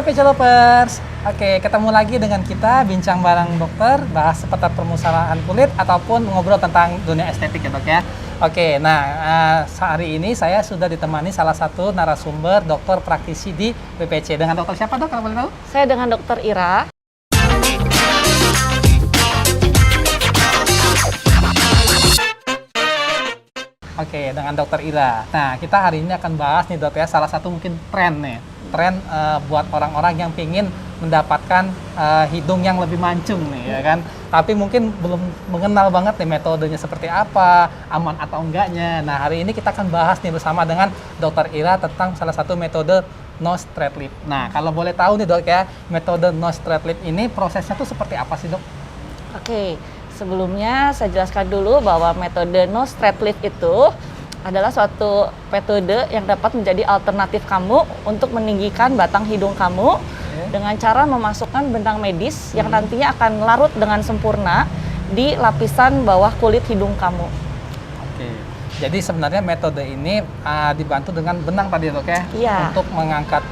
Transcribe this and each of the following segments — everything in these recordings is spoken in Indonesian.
PC Lovers. Oke, ketemu lagi dengan kita bincang bareng dokter, bahas seputar permasalahan kulit ataupun ngobrol tentang dunia estetik ya dok ya. Oke, nah hari ini saya sudah ditemani salah satu narasumber dokter praktisi di BPC. Dengan dokter siapa dok kalau boleh tahu? Saya dengan dokter Ira. Oke, dengan dokter Ira. Nah, kita hari ini akan bahas nih dok ya, salah satu mungkin tren nih. Tren buat orang-orang yang ingin mendapatkan hidung yang lebih mancung nih ya kan. Tapi mungkin belum mengenal banget nih metodenya seperti apa, aman atau enggaknya. Nah, hari ini kita akan bahas nih bersama dengan dokter Ira tentang salah satu metode nose thread lift. Nah, kalau boleh tahu nih dok ya, metode nose thread lift ini prosesnya tuh seperti apa sih dok? Oke, sebelumnya saya jelaskan dulu bahwa metode nose thread lift itu adalah suatu metode yang dapat menjadi alternatif kamu untuk meninggikan batang hidung kamu dengan cara memasukkan benang medis yang nantinya akan larut dengan sempurna di lapisan bawah kulit hidung kamu. Oke, jadi sebenarnya metode ini dibantu dengan benang tadi dok ya? Iya. Untuk mengangkat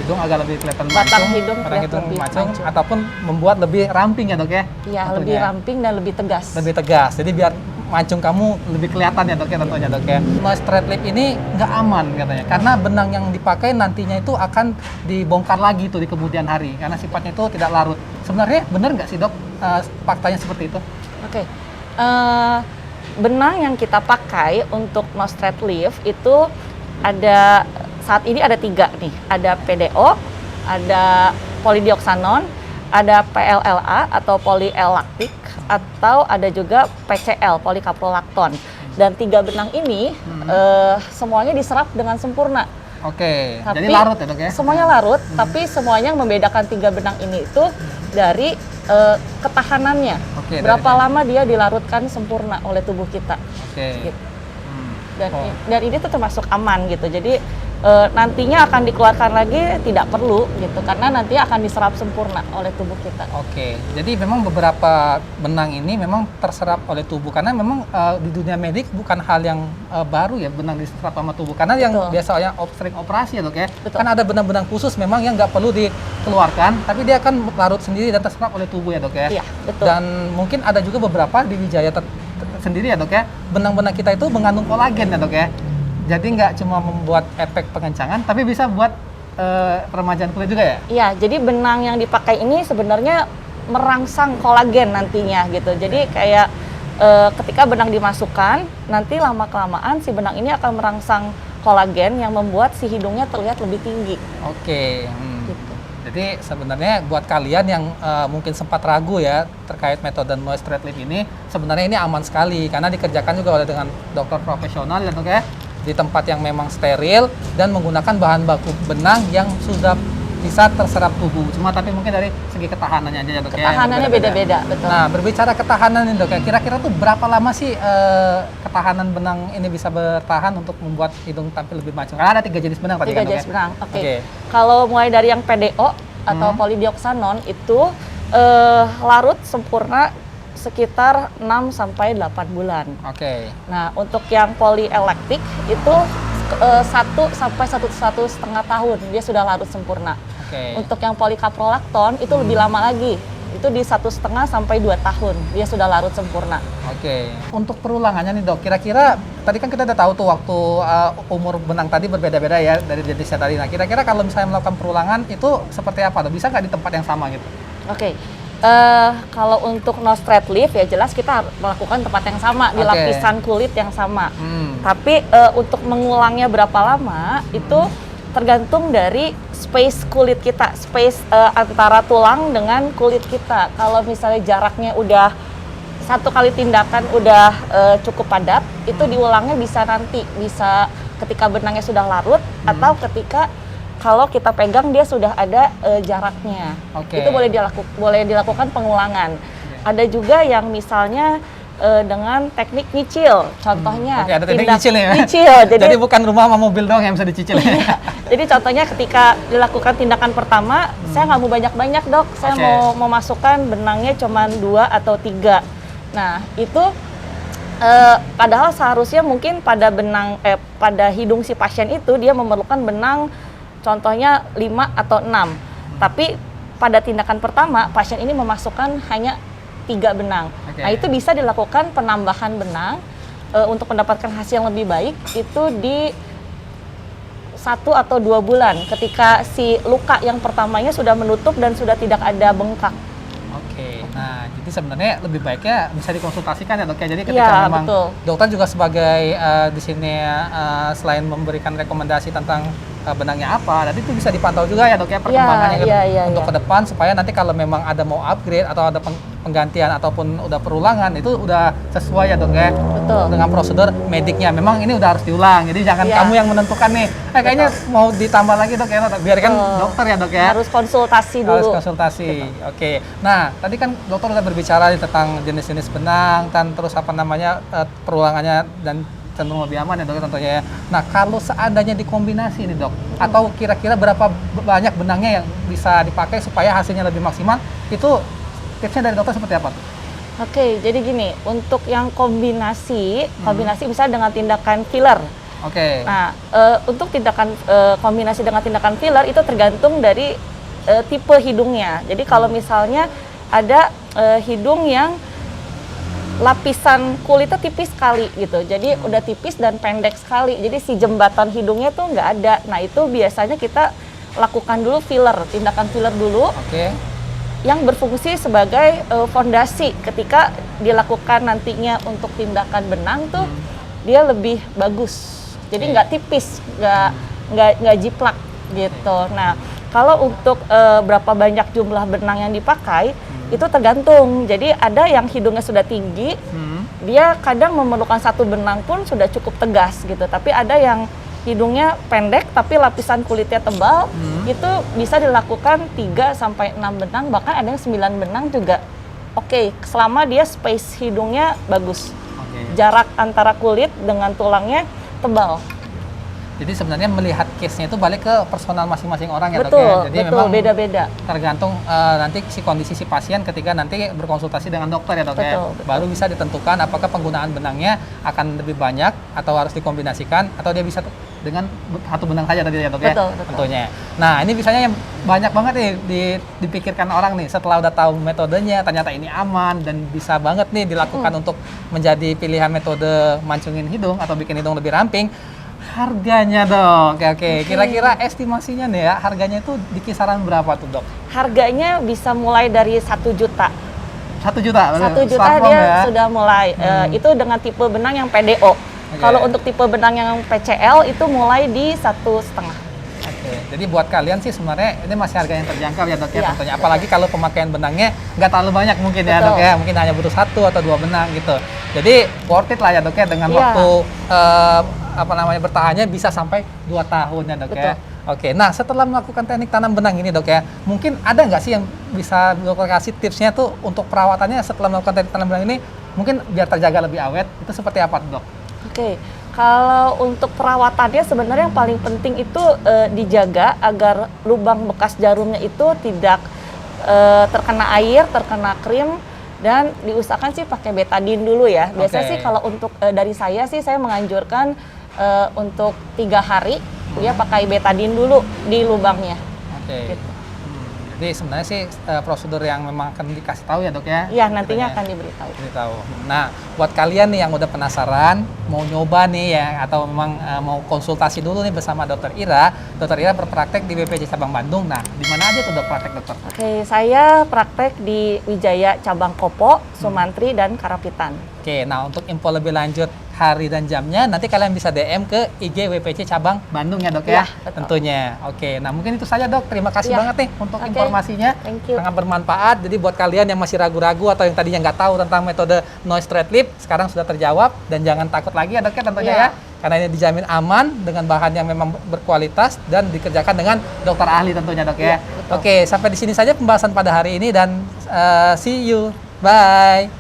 hidung agar lebih kelihatan Batang mancung, hidung batang kelihatan hidung lebih mancung, mancung. ataupun membuat lebih ramping ya dok ya? Iya, tentunya. lebih ramping dan lebih tegas. Lebih tegas, jadi biar mancung kamu lebih kelihatan ya dok ya tentunya dok ya. Nose thread lift ini nggak aman katanya, karena benang yang dipakai nantinya itu akan dibongkar lagi tuh di kemudian hari, karena sifatnya itu tidak larut. Sebenarnya benar nggak sih dok faktanya seperti itu? Oke. Benang yang kita pakai untuk nose thread lift itu ada saat ini ada 3 nih. Ada PDO, ada polydioxanon, ada PLLA atau polyl-lactic, atau ada juga PCL, polycaprolacton. Dan 3 benang ini semuanya diserap dengan sempurna. Oke, Tapi jadi larut ya dok ya? Semuanya larut, tapi semuanya yang membedakan 3 benang ini itu dari ketahanannya. Oke, Berapa lama dia dilarutkan sempurna oleh tubuh kita. Oke. Gitu. Dan ini tuh termasuk aman gitu. Jadi nantinya akan dikeluarkan lagi tidak perlu gitu, karena nanti akan diserap sempurna oleh tubuh kita. Oke, jadi memang beberapa benang ini memang terserap oleh tubuh, karena memang di dunia medik bukan hal yang baru ya benang diserap sama tubuh, karena yang biasanya sering operasi ya dok ya. Betul. Kan ada benang-benang khusus memang yang nggak perlu dikeluarkan, tapi dia akan larut sendiri dan terserap oleh tubuh ya dok ya. Iya, betul. Dan mungkin ada juga beberapa di Wijaya sendiri ya dok ya, benang-benang kita itu mengandung kolagen ya dok ya. Jadi nggak cuma membuat efek pengencangan, tapi bisa buat peremajaan kulit juga ya? Iya, jadi benang yang dipakai ini sebenarnya merangsang kolagen nantinya gitu. Jadi kayak ketika benang dimasukkan, nanti lama-kelamaan si benang ini akan merangsang kolagen yang membuat si hidungnya terlihat lebih tinggi. Oke. Gitu. Jadi sebenarnya buat kalian yang mungkin sempat ragu ya terkait metode nose thread lift ini, sebenarnya ini aman sekali karena dikerjakan juga oleh dengan dokter profesional ya dok ya, di tempat yang memang steril dan menggunakan bahan baku benang yang sudah bisa terserap tubuh. Cuma tapi mungkin dari segi ketahanannya aja ya dok ya. Ketahanannya beda-beda, betul. Nah, berbicara ketahanan nih dok ya, kira-kira tuh berapa lama sih ketahanan benang ini bisa bertahan untuk membuat hidung tampil lebih mancung? Karena ada 3 jenis benang tadi 3 kan dok jenis ya? benang, oke. Kalau mulai dari yang PDO atau polydioxanon itu larut sempurna sekitar 6-8 bulan. Oke. Nah, untuk yang polyl-lactic itu 1-1,5 tahun dia sudah larut sempurna. Oke. Untuk yang polycaprolacton itu lebih lama lagi. Itu di 1,5 sampai 2 tahun dia sudah larut sempurna. Oke. Untuk perulangannya nih dok, kira-kira tadi kan kita udah tahu tuh waktu umur benang tadi berbeda-beda ya dari jenisnya tadi. Nah, kira-kira kalau misalnya melakukan perulangan itu seperti apa dok? Bisa nggak di tempat yang sama gitu? Oke. Kalau untuk nose thread lift ya jelas kita melakukan tempat yang sama di lapisan kulit yang sama. Tapi untuk mengulangnya berapa lama itu tergantung dari space kulit kita, space antara tulang dengan kulit kita. Kalau misalnya jaraknya udah 1 kali tindakan udah cukup padat, itu diulangnya bisa nanti, bisa ketika benangnya sudah larut atau ketika kalau kita pegang dia sudah ada jaraknya. Itu boleh dilakukan pengulangan. Ada juga yang misalnya dengan teknik nyicil, contohnya. Ada teknik nyicil ya? Nyicil. Jadi bukan rumah sama mobil doang yang bisa dicicil ya? Jadi contohnya ketika dilakukan tindakan pertama, saya nggak mau banyak-banyak dok, saya mau masukkan benangnya cuma 2 atau 3. Nah itu padahal seharusnya mungkin pada pada hidung si pasien itu dia memerlukan benang contohnya 5 atau 6. Tapi pada tindakan pertama, pasien ini memasukkan hanya 3 benang. Nah, itu bisa dilakukan penambahan benang untuk mendapatkan hasil yang lebih baik itu di 1 atau 2 bulan ketika si luka yang pertamanya sudah menutup dan sudah tidak ada bengkak. Oke, nah jadi sebenarnya lebih baiknya bisa dikonsultasikan ya dok ya. Jadi ketika memang betul. dokter juga sebagai di sini selain memberikan rekomendasi tentang benangnya apa, nanti itu bisa dipantau juga ya dok ya perkembangannya untuk ke depan supaya nanti kalau memang ada mau upgrade atau ada penggantian ataupun udah perulangan itu udah sesuai ya dok ya. Betul. Dengan prosedur mediknya. Memang ini udah harus diulang. Jadi jangan kamu yang menentukan nih. Kayaknya mau ditambah lagi dok ya. Biarkan dokter ya dok ya. Harus konsultasi dulu. Harus konsultasi. Oke. Nah, tadi kan dokter udah berbicara nih tentang jenis-jenis benang dan terus apa namanya perulangannya dan cenderung lebih aman ya dok tentunya ya. Nah, kalau seandainya dikombinasi nih dok, atau kira-kira berapa banyak benangnya yang bisa dipakai supaya hasilnya lebih maksimal, itu tipsnya dari dokter seperti apa tuh? Oke, jadi gini, untuk yang kombinasi bisa dengan tindakan filler. Oke. Nah, untuk tindakan kombinasi dengan tindakan filler itu tergantung dari tipe hidungnya. Jadi kalau misalnya ada hidung yang lapisan kulitnya tipis sekali gitu, jadi udah tipis dan pendek sekali, jadi si jembatan hidungnya tuh nggak ada. Nah, itu biasanya kita lakukan dulu filler, tindakan filler dulu. Oke. Yang berfungsi sebagai fondasi ketika dilakukan nantinya untuk tindakan benang tuh dia lebih bagus. Jadi nggak tipis, nggak jiplak gitu. Nah, kalau untuk berapa banyak jumlah benang yang dipakai itu tergantung. Jadi ada yang hidungnya sudah tinggi, dia kadang memerlukan 1 benang pun sudah cukup tegas gitu. Tapi ada yang hidungnya pendek tapi lapisan kulitnya tebal, itu bisa dilakukan 3 sampai 6 benang, bahkan ada yang 9 benang juga oke, selama dia space hidungnya bagus. Jarak antara kulit dengan tulangnya tebal. Jadi sebenarnya melihat case-nya itu balik ke personal masing-masing orang ya dok Betul, ya. Jadi betul, memang beda-beda. Tergantung nanti si kondisi si pasien ketika nanti berkonsultasi dengan dokter ya dok ya. Betul. Baru bisa ditentukan apakah penggunaan benangnya akan lebih banyak atau harus dikombinasikan atau dia bisa dengan 1 benang saja tadi ya dok ya. Betul. Tentunya. Nah, ini biasanya yang banyak banget nih dipikirkan orang nih setelah udah tahu metodenya, ternyata ini aman dan bisa banget nih dilakukan untuk menjadi pilihan metode mancungin hidung atau bikin hidung lebih ramping. Harganya dok, oke. Kira-kira estimasinya nih ya, harganya itu di kisaran berapa tuh dok? Harganya bisa mulai dari 1 juta. 1 juta? 1 juta dia sudah mulai. Itu dengan tipe benang yang PDO. Kalau untuk tipe benang yang PCL itu mulai di 1,5. Oke, jadi buat kalian sih sebenarnya ini masih harga yang terjangkau ya dok ya tentunya. Apalagi kalau pemakaian benangnya nggak terlalu banyak mungkin ya dok ya, mungkin hanya butuh 1 atau 2 benang gitu. Jadi worth it lah ya dok ya dengan waktu bertahannya bisa sampai 2 tahun ya dok ya. Oke, nah setelah melakukan teknik tanam benang ini dok ya, mungkin ada nggak sih yang bisa dokter kasih tipsnya tuh untuk perawatannya setelah melakukan teknik tanam benang ini, mungkin biar terjaga lebih awet, itu seperti apa dok? Oke, kalau untuk perawatannya sebenarnya yang paling penting itu dijaga agar lubang bekas jarumnya itu tidak terkena air, terkena krim, dan diusahakan sih pakai betadine dulu ya. Biasanya sih kalau untuk dari saya sih saya menganjurkan untuk 3 hari dia pakai betadine dulu di lubangnya. Oke. Gitu. Jadi sebenarnya sih prosedur yang memang akan dikasih tahu ya dok ya? Iya, nantinya akan diberitahu. Nah, buat kalian nih yang udah penasaran, mau nyoba nih ya, atau memang mau konsultasi dulu nih bersama Dokter Ira. Dokter Ira berpraktek di BPJ Cabang Bandung. Nah, di mana aja tuh dok praktek dokter? Oke, saya praktek di Wijaya Cabang Kopo, Sumantri, dan Karapitan. Oke, nah untuk info lebih lanjut hari dan jamnya nanti kalian bisa DM ke IG WPC Cabang Bandung ya dok ya, tentunya. Oke, nah mungkin itu saja dok. Terima kasih banget nih untuk informasinya, sangat bermanfaat. Jadi buat kalian yang masih ragu-ragu atau yang tadinya nggak tahu tentang metode noise thread lip, sekarang sudah terjawab dan jangan takut lagi ya dok ya tentunya ya. Karena ini dijamin aman dengan bahan yang memang berkualitas dan dikerjakan dengan dokter ahli tentunya dok ya. Oke, sampai di sini saja pembahasan pada hari ini dan see you, bye.